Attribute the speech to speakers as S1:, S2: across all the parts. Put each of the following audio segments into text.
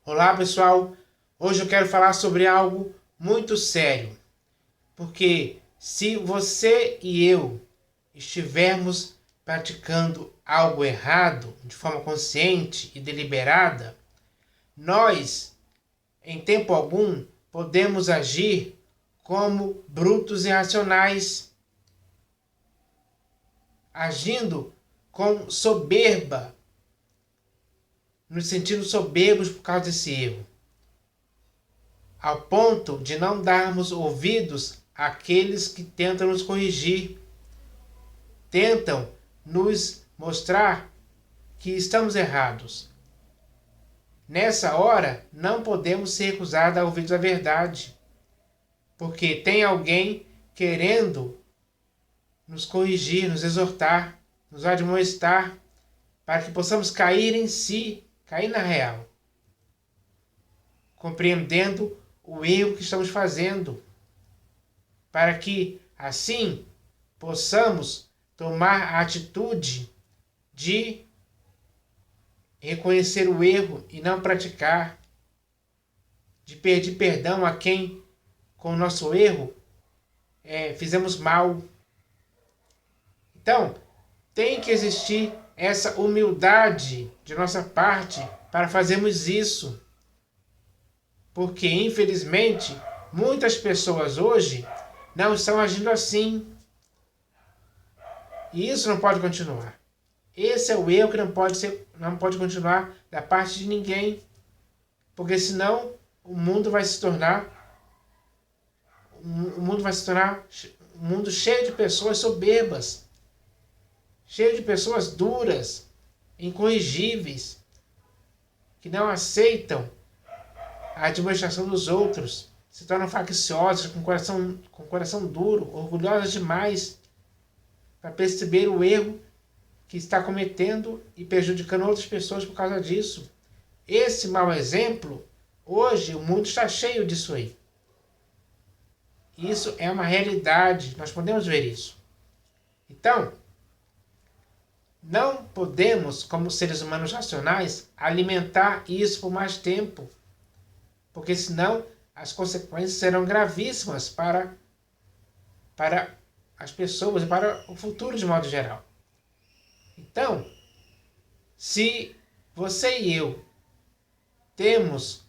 S1: Olá pessoal, hoje eu quero falar sobre algo muito sério, porque se você e eu estivermos praticando algo errado de forma consciente e deliberada, nós, em tempo algum, podemos agir como brutos irracionais, agindo com soberba, nos sentindo soberbos por causa desse erro, ao ponto de não darmos ouvidos àqueles que tentam nos corrigir, tentam nos mostrar que estamos errados. Nessa hora, não podemos se recusar a dar ouvidos à verdade, porque tem alguém querendo nos corrigir, nos exortar, nos admoestar, para que possamos cair em si, cair na real, compreendendo o erro que estamos fazendo, para que assim possamos tomar a atitude de reconhecer o erro e não praticar, de pedir perdão a quem com o nosso erro fizemos mal. Então, tem que existir essa humildade de nossa parte para fazermos isso, porque infelizmente muitas pessoas hoje não estão agindo assim. E isso não pode continuar. Esse é o erro que não pode continuar da parte de ninguém. Porque senão o mundo vai se tornar um mundo cheio de pessoas soberbas, cheio de pessoas duras, incorrigíveis, que não aceitam a administração dos outros, se tornam facciosas, com coração duro, orgulhosas demais, para perceber o erro que está cometendo e prejudicando outras pessoas por causa disso. Esse mau exemplo, hoje o mundo está cheio disso aí. Isso é uma realidade, nós podemos ver isso. Então, não podemos, como seres humanos racionais, alimentar isso por mais tempo, porque senão as consequências serão gravíssimas para as pessoas e para o futuro de modo geral. Então, se você e eu temos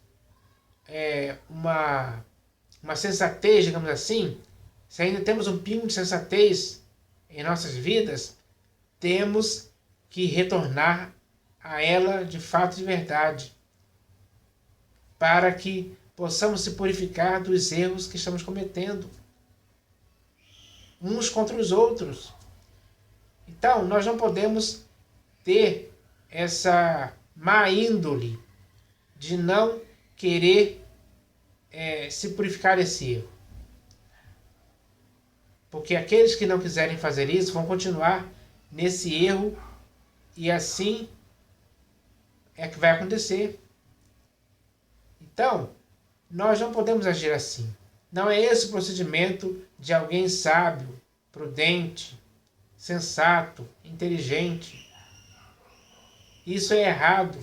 S1: uma sensatez, digamos assim, se ainda temos um pingo de sensatez em nossas vidas, temos que retornar a ela de fato e de verdade, para que possamos se purificar dos erros que estamos cometendo uns contra os outros. Então, nós não podemos ter essa má índole de não querer se purificar desse erro. Porque aqueles que não quiserem fazer isso vão continuar nesse erro e assim é que vai acontecer. Então, nós não podemos agir assim. Não é esse o procedimento de alguém sábio, prudente, sensato, inteligente. Isso é errado.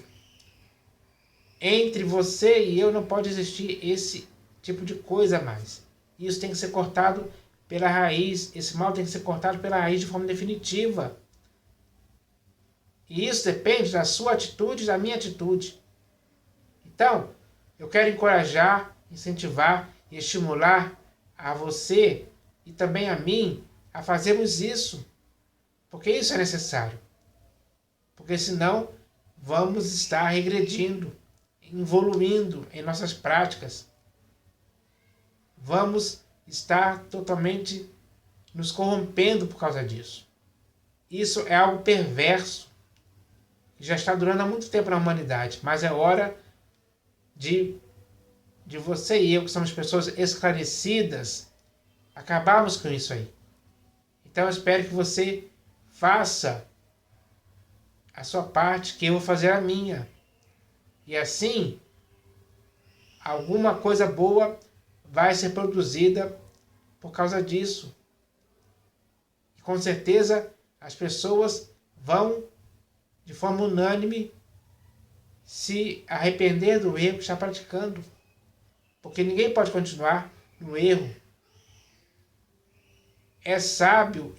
S1: Entre você e eu não pode existir esse tipo de coisa mais. Isso tem que ser cortado pela raiz. Esse mal tem que ser cortado pela raiz de forma definitiva. E isso depende da sua atitude e da minha atitude. Então, eu quero encorajar, incentivar e estimular a você e também a mim a fazermos isso. Porque isso é necessário. Porque senão vamos estar regredindo, evoluindo em nossas práticas. Vamos estar totalmente nos corrompendo por causa disso. Isso é algo perverso, que já está durando há muito tempo na humanidade, mas é hora de você e eu, que somos pessoas esclarecidas, acabarmos com isso aí. Então eu espero que você faça a sua parte, que eu vou fazer a minha. E assim, alguma coisa boa vai ser produzida por causa disso. E com certeza as pessoas vão, de forma unânime, se arrepender do erro que está praticando. Porque ninguém pode continuar no erro. É sábio,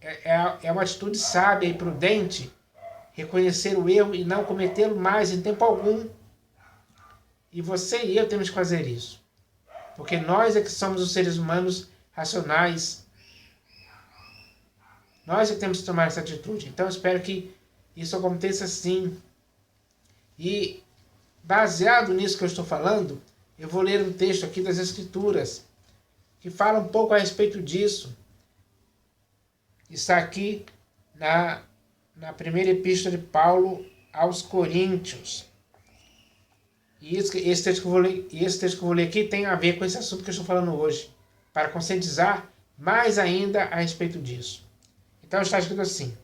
S1: é uma atitude sábia e prudente reconhecer o erro e não cometê-lo mais em tempo algum. E você e eu temos que fazer isso. Porque nós é que somos os seres humanos racionais. Nós é que temos que tomar essa atitude. Então eu espero que isso aconteça sim. E baseado nisso que eu estou falando, eu vou ler um texto aqui das Escrituras que fala um pouco a respeito disso. Está aqui na primeira epístola de Paulo aos Coríntios. E esse texto que eu vou ler aqui tem a ver com esse assunto que eu estou falando hoje, para conscientizar mais ainda a respeito disso. Então está escrito assim: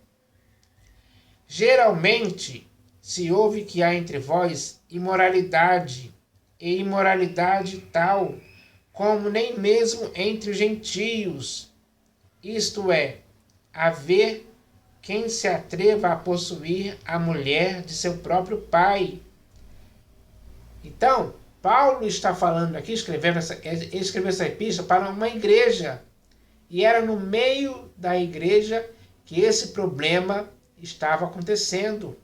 S1: geralmente se ouve que há entre vós imoralidade, e imoralidade tal como nem mesmo entre os gentios, isto é, haver quem se atreva a possuir a mulher de seu próprio pai. Então, Paulo está falando aqui, ele escreveu essa epístola para uma igreja. E era no meio da igreja que esse problema estava acontecendo.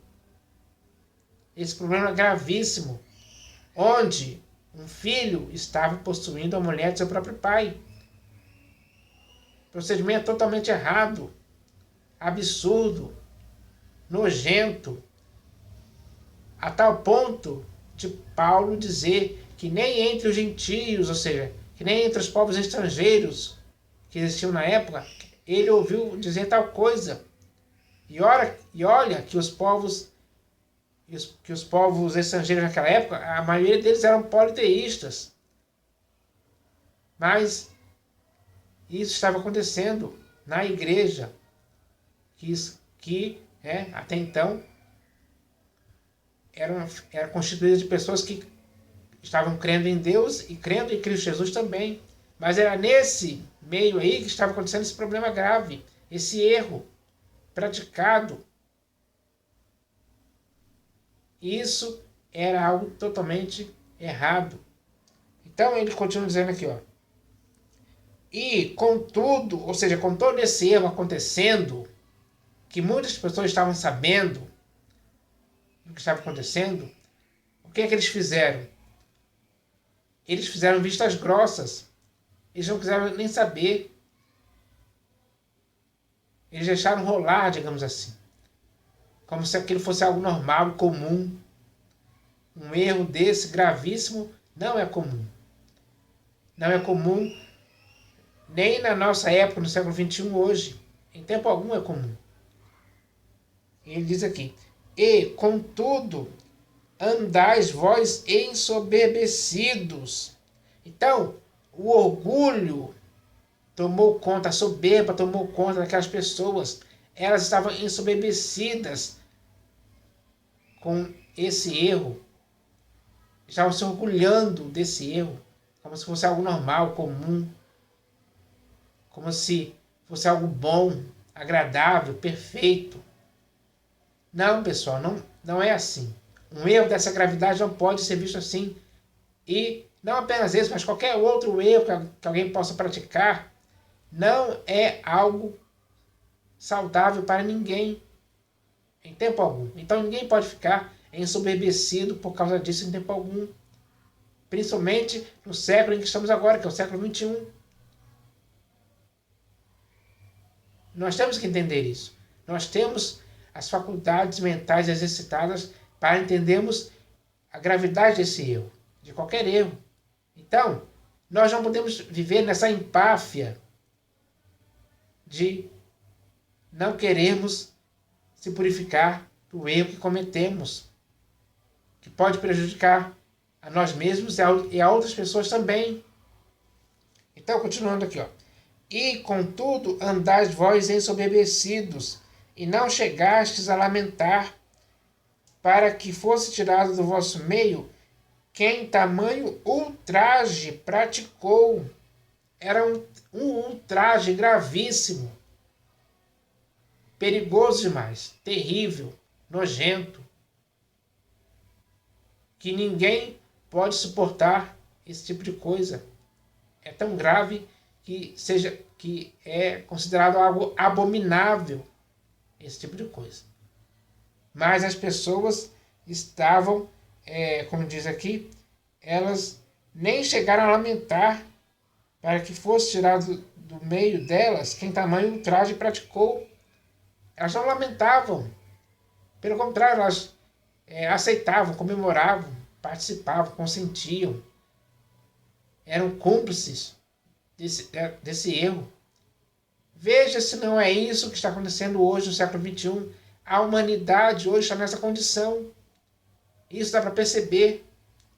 S1: Esse problema gravíssimo, onde um filho estava possuindo a mulher de seu próprio pai. Procedimento totalmente errado, absurdo, nojento, a tal ponto de Paulo dizer que nem entre os gentios, ou seja, que nem entre os povos estrangeiros que existiam na época, ele ouviu dizer tal coisa. E olha que os povos estrangeiros naquela época, a maioria deles eram politeístas. Mas isso estava acontecendo na igreja, que até então era constituída de pessoas que estavam crendo em Deus e crendo em Cristo Jesus também. Mas era nesse meio aí que estava acontecendo esse problema grave, esse erro praticado. Isso era algo totalmente errado. Então ele continua dizendo aqui, ó. E contudo, ou seja, com todo esse erro acontecendo, que muitas pessoas estavam sabendo do que estava acontecendo, o que é que eles fizeram? Eles fizeram vistas grossas. Eles não quiseram nem saber. Eles deixaram rolar, digamos assim. Como se aquilo fosse algo normal, comum. Um erro desse, gravíssimo, não é comum. Não é comum nem na nossa época, no século XXI, hoje. Em tempo algum é comum. Ele diz aqui: e, contudo, andais vós ensoberbecidos. Então, o orgulho tomou conta, a soberba tomou conta daquelas pessoas. Elas estavam ensoberbecidas com esse erro. Estavam se orgulhando desse erro, como se fosse algo normal, comum. Como se fosse algo bom, agradável, perfeito. Não, pessoal, não é assim. Um erro dessa gravidade não pode ser visto assim. E não apenas esse, mas qualquer outro erro que alguém possa praticar, não é algo saudável para ninguém, em tempo algum. Então ninguém pode ficar ensoberbecido por causa disso em tempo algum. Principalmente no século em que estamos agora, que é o século XXI. Nós temos que entender isso. Nós temos as faculdades mentais exercitadas para entendermos a gravidade desse erro, de qualquer erro. Então, nós não podemos viver nessa empáfia de não querermos se purificar do erro que cometemos, que pode prejudicar a nós mesmos e a outras pessoas também. Então, continuando aqui, ó. E, contudo, andais vós ensoberbecidos, e não chegastes a lamentar, para que fosse tirado do vosso meio quem tamanho ultraje praticou. Era um ultraje gravíssimo, perigoso demais, terrível, nojento. que ninguém pode suportar esse tipo de coisa. É tão grave que é considerado algo abominável esse tipo de coisa. Mas as pessoas estavam, como diz aqui, elas nem chegaram a lamentar para que fosse tirado do meio delas quem tamanho ultraje praticou. Elas não lamentavam. Pelo contrário, elas aceitavam, comemoravam, participavam, consentiam. Eram cúmplices desse erro. Veja se não é isso que está acontecendo hoje no século XXI. A humanidade hoje está nessa condição. Isso dá para perceber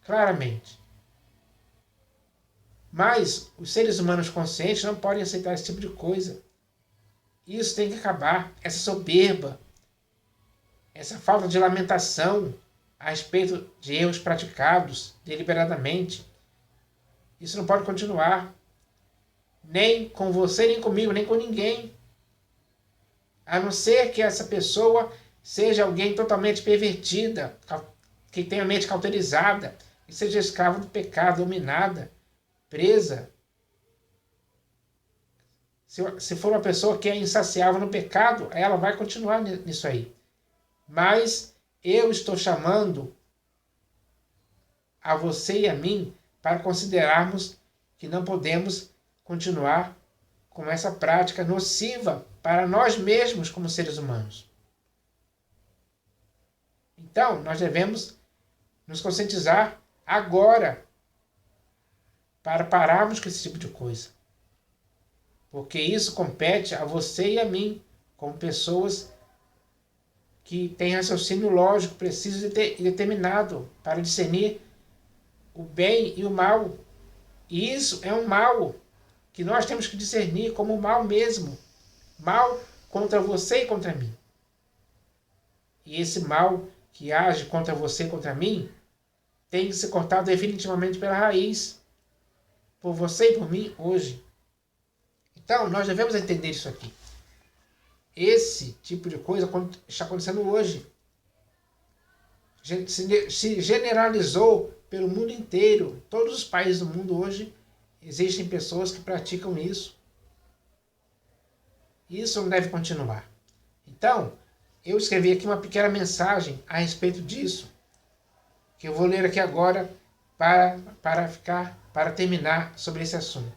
S1: claramente. Mas os seres humanos conscientes não podem aceitar esse tipo de coisa. Isso tem que acabar. Essa soberba, essa falta de lamentação a respeito de erros praticados deliberadamente. Isso não pode continuar. Nem com você, nem comigo, nem com ninguém. A não ser que essa pessoa seja alguém totalmente pervertida, que tenha a mente cauterizada, e seja escrava do pecado, dominada, presa. Se for uma pessoa que é insaciável no pecado, ela vai continuar nisso aí. Mas eu estou chamando a você e a mim para considerarmos que não podemos continuar com essa prática nociva para nós mesmos como seres humanos. Então, nós devemos nos conscientizar agora para pararmos com esse tipo de coisa. Porque isso compete a você e a mim, como pessoas que têm raciocínio lógico, preciso e determinado para discernir o bem e o mal. E isso é um mal que nós temos que discernir como mal mesmo. Mal contra você e contra mim. E esse mal que age contra você e contra mim tem que ser cortado definitivamente pela raiz. Por você e por mim hoje. Então, nós devemos entender isso aqui. Esse tipo de coisa está acontecendo hoje. Se generalizou pelo mundo inteiro. Todos os países do mundo hoje existem pessoas que praticam isso. Isso não deve continuar. Então, eu escrevi aqui uma pequena mensagem a respeito disso, que eu vou ler aqui agora para terminar sobre esse assunto.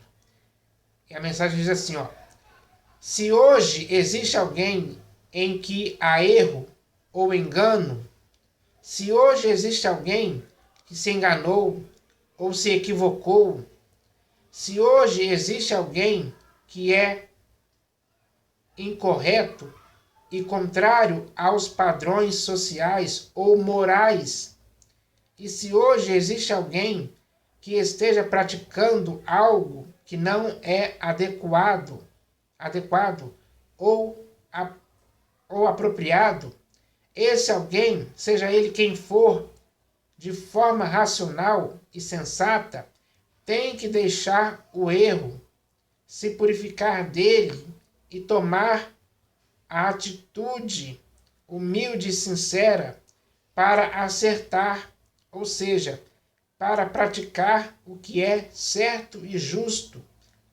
S1: E a mensagem diz assim, ó: se hoje existe alguém em que há erro ou engano, se hoje existe alguém que se enganou ou se equivocou, se hoje existe alguém que é incorreto e contrário aos padrões sociais ou morais, e se hoje existe alguém que esteja praticando algo que não é adequado ou apropriado, esse alguém, seja ele quem for, de forma racional e sensata, tem que deixar o erro, se purificar dele e tomar a atitude humilde e sincera para acertar, ou seja, para praticar o que é certo e justo,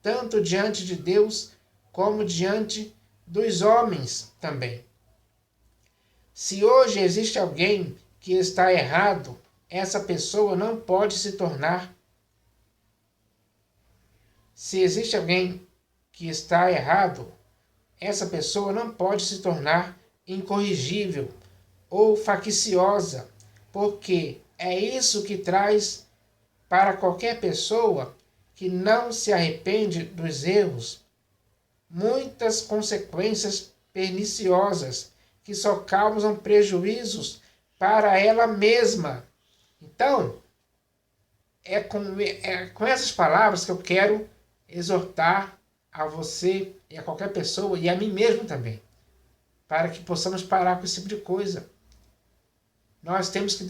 S1: tanto diante de Deus como diante dos homens também. Se hoje existe alguém que está errado, essa pessoa não pode se tornar. Se existe alguém que está errado, essa pessoa não pode se tornar incorrigível ou facciosa, porque é isso que traz para qualquer pessoa que não se arrepende dos erros muitas consequências perniciosas que só causam prejuízos para ela mesma. Então, é com essas palavras que eu quero exortar a você e a qualquer pessoa, e a mim mesmo também, para que possamos parar com esse tipo de coisa. Nós temos que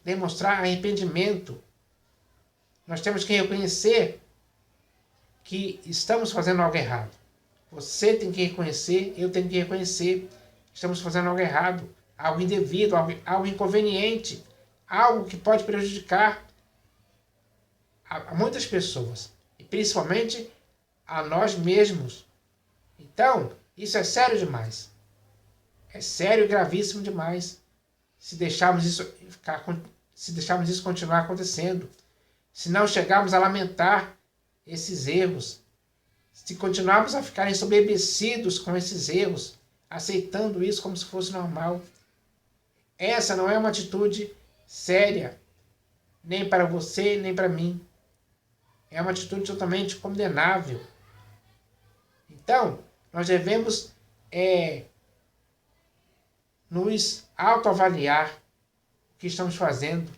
S1: demonstrar arrependimento. Nós temos que reconhecer que estamos fazendo algo errado. Você tem que reconhecer, eu tenho que reconhecer que estamos fazendo algo errado, algo indevido, algo inconveniente, algo que pode prejudicar a muitas pessoas, e principalmente a nós mesmos. Então, isso é sério demais. É sério e gravíssimo demais se deixarmos isso continuar acontecendo. Se não chegarmos a lamentar esses erros, se continuarmos a ficar ensoberbecidos com esses erros, aceitando isso como se fosse normal. Essa não é uma atitude séria, nem para você, nem para mim. É uma atitude totalmente condenável. Então, nós devemos nos autoavaliar o que estamos fazendo,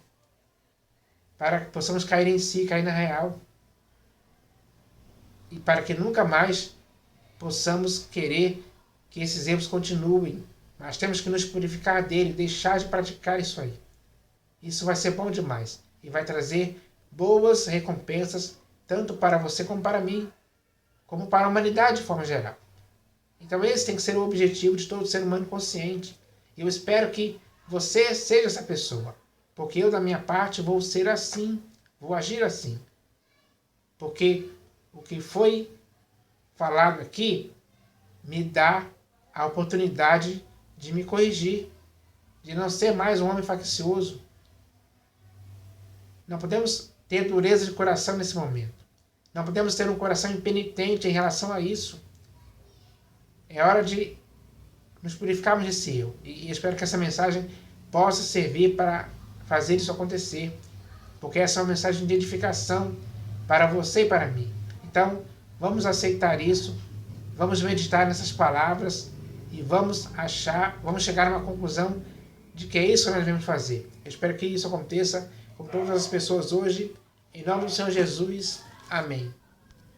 S1: para que possamos cair em si, cair na real. E para que nunca mais possamos querer que esses erros continuem. Mas temos que nos purificar dele, deixar de praticar isso aí. Isso vai ser bom demais. E vai trazer boas recompensas, tanto para você como para mim, como para a humanidade de forma geral. Então esse tem que ser o objetivo de todo ser humano consciente. E eu espero que você seja essa pessoa. Porque eu, da minha parte, vou ser assim, vou agir assim. Porque o que foi falado aqui me dá a oportunidade de me corrigir, de não ser mais um homem faccioso. Não podemos ter dureza de coração nesse momento. Não podemos ter um coração impenitente em relação a isso. É hora de nos purificarmos desse erro. E espero que essa mensagem possa servir para fazer isso acontecer. Porque essa é uma mensagem de edificação para você e para mim. Então, vamos aceitar isso, vamos meditar nessas palavras e vamos chegar a uma conclusão de que é isso que nós devemos fazer. Eu espero que isso aconteça com todas as pessoas hoje. Em nome do Senhor Jesus. Amém.